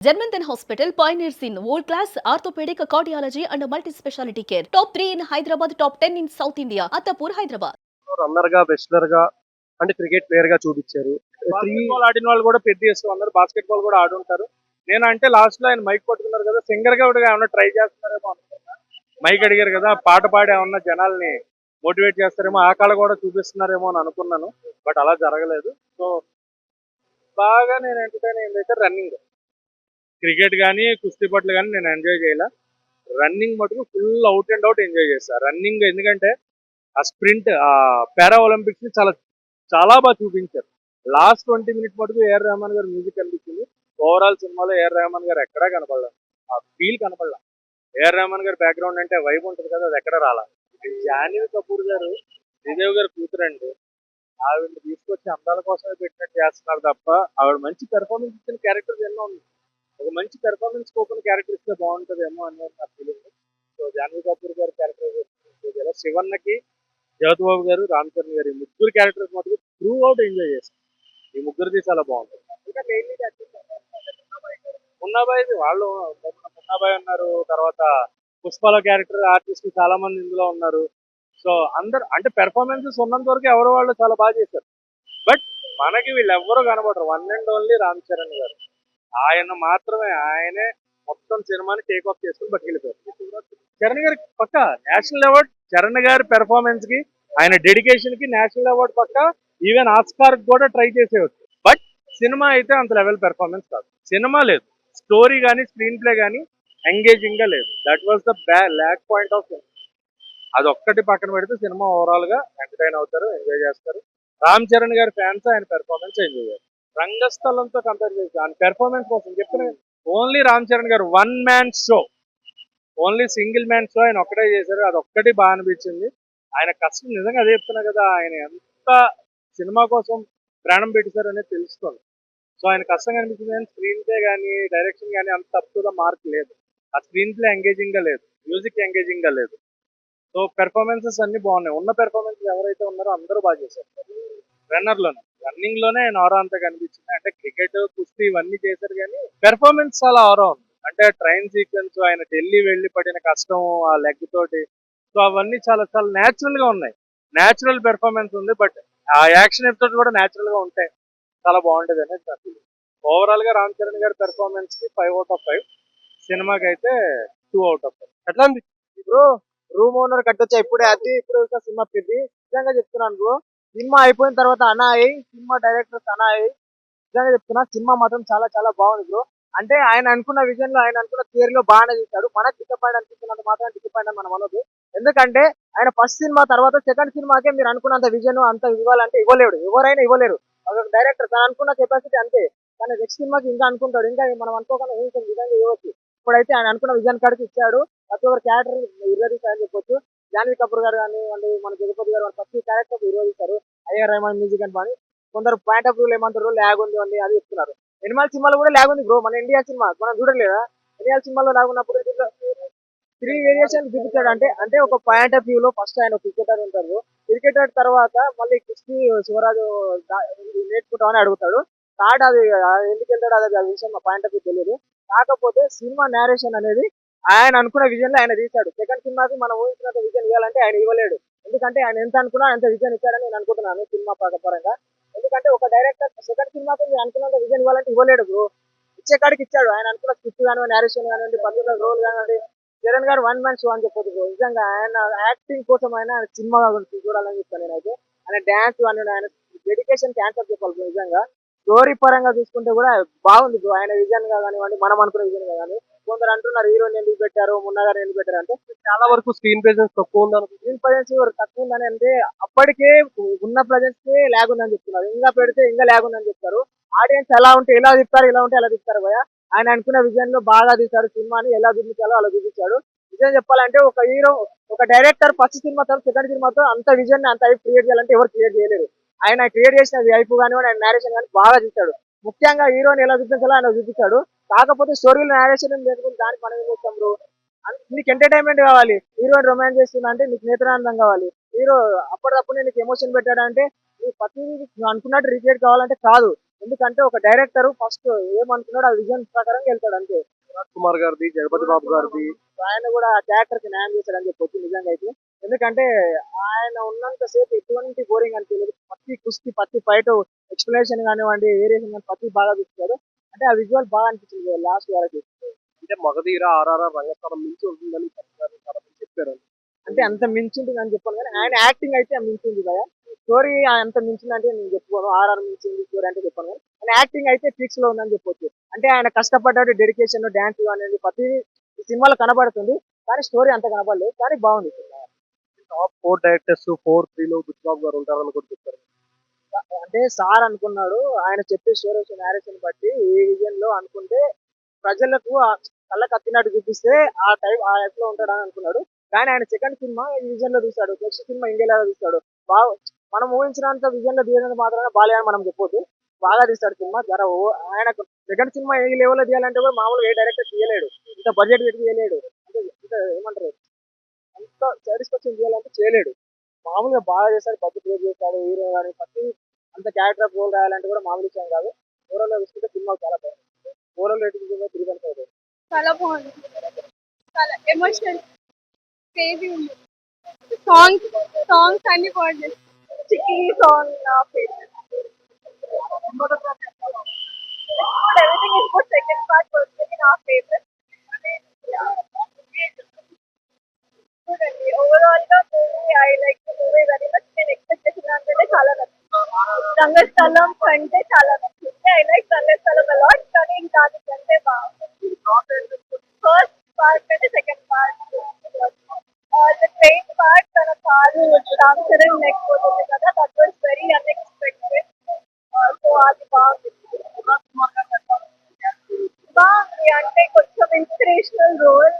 Jadmantan Hospital pioneers in world-class orthopedic cardiology and multi-specialty care. Top 3 in Hyderabad, top 10 in South India. Attapur, Hyderabad. Runner గా Wechsler గా అంటే cricket player గా చూపించారు. Basketball ఆడిన వాళ్ళు కూడా పెద్ద చేస్తూ ఉన్నారు. బాస్కెట్బాల్ కూడా ఆడుంటారు. నేను అంటే లాస్ట్ లో ఆయన మైక్ పట్టుకున్నారు కదా, సింగర్ గా కూడా ఏమన్నా ట్రై చేస్తున్నారేమో అనుకున్నా. మైక్ అడిగారు కదా, పాట పాడి ఏమన్నా జనాల్ని మోటివేట్ చేస్తారేమో, ఆ కళ కూడా చూపిస్తున్నారేమో అని అనుకున్నాను. బట్ అలా జరగలేదు. సో బాగా నేను ఎంటర్టైన్ అయిందైతే రన్నింగ్. క్రికెట్ కానీ కుస్తీ పట్లు కానీ నేను ఎంజాయ్ చేయాల. రన్నింగ్ మటుకు full out and out enjoy చేస్తాను. రన్నింగ్ ఎందుకంటే ఆ స్ప్రింట్, ఆ పారా ఒలింపిక్స్ ని చాలా చాలా బాగా చూపించారు. లాస్ట్ 20 మినిట్స్ మటుకు ఏఆర్ రెహమాన్ గారు మ్యూజిక్ కనిపించింది. ఓవరాల్ సినిమాలో ఏఆర్ రెహమాన్ గారు ఎక్కడా కనపడలేదు. ఆ ఫీల్ కనపడలా. ఏఆర్ రెహమాన్ గారి బ్యాక్గ్రౌండ్ అంటే వైబ్ ఉంటుంది కదా, అది ఎక్కడ రాలా. జాన్వీ కపూర్ గారు శ్రీదేవి గారు కూతురండి. ఆవిడని తీసుకొచ్చి అందాల కోసమే పెట్టినట్టు చేస్తున్నారు తప్ప, ఆవిడ మంచి పెర్ఫార్మెన్స్ ఇచ్చిన క్యారెక్టర్స్ ఎన్నో ఉన్నాయి. ఒక మంచి పెర్ఫార్మెన్స్ కోపన్ క్యారెక్టర్ ఇస్తే బాగుంటుందేమో అనేది నా ఫీలింగ్. సో జాన్వీ కపూర్ గారి క్యారెక్టర్ శివన్నకి, జ్యోతిబాబు గారు, రామ్ చరణ్ గారు, ఈ ముగ్గురు క్యారెక్టర్స్ మటుకు త్రూ అవుట్ ఎంజాయ్ చేస్తాం. ఈ ముగ్గురిది చాలా బాగుంటుంది. మున్నాబాయ్ వాళ్ళు మున్నాబాయ్ ఉన్నారు. తర్వాత పుష్పల క్యారెక్టర్ ఆర్టిస్ట్ చాలా మంది ఇందులో ఉన్నారు. సో అందరు అంటే పెర్ఫార్మెన్సెస్ ఉన్నంత వరకు ఎవరు వాళ్ళు చాలా బాగా చేశారు. బట్ మనకి వీళ్ళెవ్వరూ కనబడరు. One and only Ram Charan గారు. ఆయన మాత్రమే, ఆయనే మొత్తం సినిమాని టేక్ ఆఫ్ చేసుకుని పట్టుకెళ్ళిపోయారు. చరణ్ గారికి పక్క నేషనల్ అవార్డ్. చరణ్ గారి పెర్ఫార్మెన్స్ కి, ఆయన డెడికేషన్ కి నేషనల్ అవార్డ్ పక్క. ఈవెన్ ఆస్కార్ కూడా ట్రై చేసేవచ్చు. బట్ సినిమా అయితే అంత లెవెల్ పెర్ఫార్మెన్స్ కాదు. సినిమా లేదు, స్టోరీ కానీ స్క్రీన్ ప్లే కానీ ఎంగేజింగ్ గా లేదు. That was the lack point of cinema. అది ఒక్కటి పక్కన పెడితే సినిమా ఓవరాల్ గా ఎంటర్టైన్ అవుతారు, ఎంజాయ్ చేస్తారు. రామ్ చరణ్ గారి ఫ్యాన్స్ ఆయన పెర్ఫార్మెన్స్ ఎంజాయ్ చేస్తారు. రంగస్థలంతో కంపేర్ చేసి ఆయన పెర్ఫార్మెన్స్ కోసం చెప్తున్నా. ఓన్లీ రామ్ చరణ్ గారు one man show, only single man show ఆయన ఒక్కటే చేశారు. అది ఒక్కటి బాగా అనిపించింది. ఆయన కష్టం నిజంగా అదే చెప్తున్నా కదా, ఆయన ఎంత సినిమా కోసం ప్రాణం పెట్టేశారు అనేది తెలుస్తుంది. సో ఆయన కష్టంగా అనిపించింది. కానీ స్క్రీన్ ప్లే కానీ డైరెక్షన్ కానీ అంత తప్పుగా మార్క్ లేదు. ఆ స్క్రీన్ ప్లే ఎంగేజింగ్ గా లేదు, మ్యూజిక్ ఎంగేజింగ్ గా లేదు. సో పెర్ఫార్మెన్సెస్ అన్ని బాగున్నాయి. ఉన్న పెర్ఫార్మెన్స్ ఎవరైతే ఉన్నారో అందరూ బాగా చేశారు. రన్నింగ్ లోనే నోరా అంతా కనిపించింది. అంటే క్రికెట్, కుస్తీ ఇవన్నీ చేశారు కానీ పెర్ఫార్మెన్స్ చాలా ఆరా ఉంది. అంటే ట్రైన్ సీక్వెన్స్, ఆయన ఢిల్లీ వెళ్ళి పడిన కష్టం ఆ లెగ్ తోటి, సో అవన్నీ చాలా చాలా న్యాచురల్ గా ఉన్నాయి. న్యాచురల్ పెర్ఫార్మెన్స్ ఉంది. బట్ ఆ యాక్షన్ ఎపిసోడ్ కూడా న్యాచురల్ గా ఉంటాయి. చాలా బాగుంటది అనేది నా ఫీలింగ్. ఓవరాల్ గా రామ్ చరణ్ గారి పెర్ఫార్మెన్స్ కి 5/5. సినిమాకి అయితే 2/5. ఎట్లా అనిపించింది బ్రో? రూమ్ ఓనర్ కట్టొచ్చా ఇప్పుడే, అది ఇప్పుడు సినిమా పెద్ద నిజంగా చెప్తున్నాను బ్రో. సినిమా అయిపోయిన తర్వాత అనాయి, సినిమా డైరెక్టర్స్ అనాయి, నిజంగా చెప్తున్నా సినిమా మాత్రం చాలా చాలా బాగుంది బ్రో. అంటే ఆయన అనుకున్న విజన్ లో, ఆయన అనుకున్న థియరీ లో బాగానే తీశాడు. మనకు డిసప్పాయింట్ అనిపిస్తున్నంత మాత్రం డిసప్పాయింట్ అని మనం అనొద్దు. ఎందుకంటే ఆయన ఫస్ట్ సినిమా తర్వాత సెకండ్ సినిమాకే మీరు అనుకున్నంత విజన్ అంత ఇవ్వాలంటే ఇవ్వలేడు, ఎవరైనా ఇవ్వలేరు. ఒక డైరెక్టర్ తను అనుకున్న కెపాసిటీ అంతే. కానీ నెక్స్ట్ సినిమాకి ఇంకా అనుకుంటాడు, ఇంకా మనం అనుకోకుండా ఊహించిన విధంగా ఇవ్వచ్చు. ఇప్పుడైతే ఆయన అనుకున్న విజన్ కాడికి ఇచ్చాడు. ప్రతి ఒక్కరు క్యారెక్టర్ నిర్వహిస్తారని చెప్పొచ్చు. జాన్వీ కపూర్ గారు కానీ, మన జగపతి గారు ప్రతి క్యారెక్టర్ నిర్వహిస్తారు. అయ్యర్ రెహమాన్ మ్యూజిక్ అని పని. కొందరు పాయింట్ ఆఫ్ వ్యూలు ఏమంటారు, ల్యాగ్ ఉంది అని అది చెప్తున్నారు. ఎనిమల్ సినిమాలో కూడా ల్యాగ్ ఉంది బ్రో. మన ఇండియా సినిమా మనం చూడలేదా? ఇండియా సినిమాలో ల్యాగ్ ఉన్నప్పుడు 3 వేరియేషన్ చూపించాడు. అంటే అంటే ఒక పాయింట్ ఆఫ్ వ్యూ లో ఫస్ట్ ఆయన క్రికెటర్ ఉంటారు. క్రికెటర్ తర్వాత మళ్ళీ కుస్తీ శివరాజు నేర్చుకుంటామని అడుగుతాడు. థర్డ్ అది ఎందుకు వెళ్తాడు అది ఆ విషయం పాయింట్ ఆఫ్ వ్యూ తెలియదు. కాకపోతే సినిమా నేరేషన్ అనేది ఆయన అనుకున్న విజన్ లో ఆయన తీశాడు. సెకండ్ సినిమాకి మనం ఊహించినంత విజన్ ఇవ్వాలంటే ఆయన ఇవ్వలేడు. ఎందుకంటే ఆయన ఎంత అనుకున్నా అంత విజన్ ఇచ్చాడని నేను అనుకుంటున్నాను సినిమా పరంగా. ఎందుకంటే ఒక డైరెక్టర్ సెకండ్ సినిమాకి మీరు అనుకున్నంత విజన్ ఇవ్వాలంటే ఇవ్వలేడు బ్రో. ఇచ్చే కాడికి ఇచ్చాడు. ఆయన అనుకున్న స్క్రిప్ట్ కానివ్వండి, నేరేషన్ కానివ్వండి, పర్టికులర్ రోల్ కానివ్వండి. చరణ్ గారు వన్ మ్యాన్ షో అని చెప్పొద్దు బ్రో. నిజంగా ఆయన యాక్టింగ్ కోసం ఆయన సినిమా చూడాలని చెప్తాను నేనైతే. ఆయన డాన్స్ కానివ్వండి, ఆయన డెడికేషన్ క్యాన్సర్ చెప్పాలి బ్రో. నిజంగా స్టోరీ పరంగా చూసుకుంటే కూడా బాగుంది బ్రో. ఆయన విజన్ గా కానివ్వండి, మనం అనుకున్న విజన్ గా కానీ. కొందరు అంటున్నారు హీరోని ఎందుకు పెట్టారు, మున్నా గారు ఎందుకు పెట్టారు అంటే, చాలా వరకు స్క్రీన్ ప్రెజెన్స్ తక్కువ ఉందని, స్క్రీన్ ప్రెజెన్స్ తక్కువ ఉందని అంటే అప్పటికే ఉన్న ప్రెజెన్స్ కే ల్యాగ్ ఉందని చెప్తున్నారు. ఇంకా పెడితే ఇంకా ల్యాగ్ ఉందని చెప్తారు. ఆడియన్స్ ఎలా ఉంటే ఎలా చెప్తారు, ఇలా ఉంటే ఎలా చెప్తారు భయ. ఆయన అనుకున్న విజన్ లో బాగా తీశాడు. సినిమాని ఎలా చూపించాలో అలా చూపించాడు. నిజం చెప్పాలంటే ఒక హీరో, ఒక డైరెక్టర్ ఫస్ట్ సినిమాతో సెకండ్ సినిమాతో అంత విజన్ అంత హైప్ క్రియేట్ చేయాలంటే ఎవరు క్రియేట్ చేయలేరు. ఆయన క్రియేట్ చేసిన హైప్ కానివ్వండి, ఆయన నేరేషన్ కానీ బాగా తీశాడు. ముఖ్యంగా హీరోని ఎలా చూపించాలో ఆయన చూపించాడు. కాకపోతే స్టోరీలో నేరేషన్ చేసుకుని దానికి మనం ఏం చేస్తాం బ్రో? నీకు ఎంటర్టైన్మెంట్ కావాలి. హీరోయిన్ రొమాన్స్ చేస్తుందంటే నీకు నేత్రానందం కావాలి. హీరో అప్పటికప్పుడు నీకు ఎమోషన్ పెట్టాడంటే నువ్వు ప్రతి నువ్వు అనుకున్నట్టు రిక్రియేట్ కావాలంటే కాదు. ఎందుకంటే ఒక డైరెక్టర్ ఫస్ట్ ఏమనుకున్నాడు ఆ విజన్ ప్రకారం వెళ్తాడు అంతే. రాజ్ కుమార్ గారిది, జగపతి బాబు గారిది. ఆయన కూడా ఆ క్యారెక్టర్ కి న్యాయం చేశాడని చెప్పొచ్చు నిజంగా అయితే. ఎందుకంటే ఆయన ఉన్నంత సేపు ఎటువంటి బోరింగ్ అనిపించలేదు. ప్రతి కుస్తీ ప్రతి ఫైట్ ఎక్స్ప్లెనేషన్ కానివ్వండి, వేరియేషన్ కానీ ప్రతి బాగా చూపించాడు. అంటే ఆ విజువల్ బాగా అనిపించింది లాస్ట్ వరకు. అంటే మగధీర, ఆర్ఆర్ఆర్, రంగస్థలం మించి ఉంటుందని చాలా మంది చెప్పారు. అంటే అంత మించింది అని చెప్పాను కానీ ఆయన యాక్టింగ్ అయితే మించింది కదా. స్టోరీ అంత మించింది అంటే నేను చెప్పుకోను. ఆర్ఆర్ మించింది స్టోరీ అంటే చెప్పాను కానీ ఆయన యాక్టింగ్ అయితే పీక్స్ లో ఉందని చెప్పొచ్చు. అంటే ఆయన కష్టపడ్డాడు, డెడికేషన్, డాన్స్ అనేది ప్రతి సినిమాలో కనబడుతుంది. కానీ స్టోరీ అంత కనబడలేదు, కానీ బాగుంది సినిమా. టాప్ 4 డైరెక్టర్స్ 4-3 లో బుచ్చిబాబు గారు ఉంటారని కూడా చెప్పారు. అంటే సార్ అనుకున్నాడు ఆయన చెప్పే స్టోరీ నేరేషన్ బట్టి ఏ విజన్ లో అనుకుంటే ప్రజలకు కళ్ళకి అత్తినట్టు చూపిస్తే ఆ టైప్ ఆ టైప్ లో ఉంటాడని అనుకున్నాడు. కానీ ఆయన సెకండ్ సినిమా ఈ విజన్ లో తీశాడు, నెక్స్ట్ సినిమా ఇండియాలో తీశాడు. బాగా మనం ఊహించినంత విజన్ లో తీయడానికి మాత్రమే బాలేదని మనం చెప్పొద్దు. బాగా తీశాడు సినిమా. ఆయన సెకండ్ సినిమా ఏ లెవెల్ లో తీయాలంటే కూడా మామూలుగా ఏ డైరెక్టర్ తీయలేడు, ఇంత బడ్జెట్ పెట్టి తీయలేడు. అంటే ఇంత ఏమంటారు, అంత సాటిస్ఫాక్షన్ చేయాలంటే చేయలేడు. మామూలుగా బాగా చేశాడు, బడ్జెట్ వేస్ట్ చేశాడు. హీరో కానీ ప్రతి అంత క్యారెక్టర్ ఆఫ్ రోల్ రాయాలంటే కూడా మామూలు విషయం కాదు. ఓవరాల్ గా చూసుకుంటే సినిమా చాలా బాగుంది. Overall rating 3.5. చాలా బాగుంది. చాలా ఎమోషనల్ క్రేజీ ఉంది. సాంగ్స్ సాంగ్స్ అన్ని బాగుంటాయి. చిక్కీ సాంగ్ నా favourite. Everything is good. Second part personally నా ఫేవరెట్. చూడండి ఓవరాల్ గా movie I like the movie very much. నేను ఎక్స్పెక్ట్ చేసిన దానికంటే చాలా నచ్చింది. రంగస్థలం కంటే చాలా నచ్చింది. ఐ లైక్ రంగస్థలం అలాట్, కానీ దానికంటే బాగుంది. ఫస్ట్ పార్ట్ కంటే second part the train part తన కారు రామ్ చరణ్ లేకపోతుంది కదా, that was very unexpected. So అది బాగుంది. బాగుంది అంటే కొంచెం ఇన్స్పిరేషనల్ రోల్.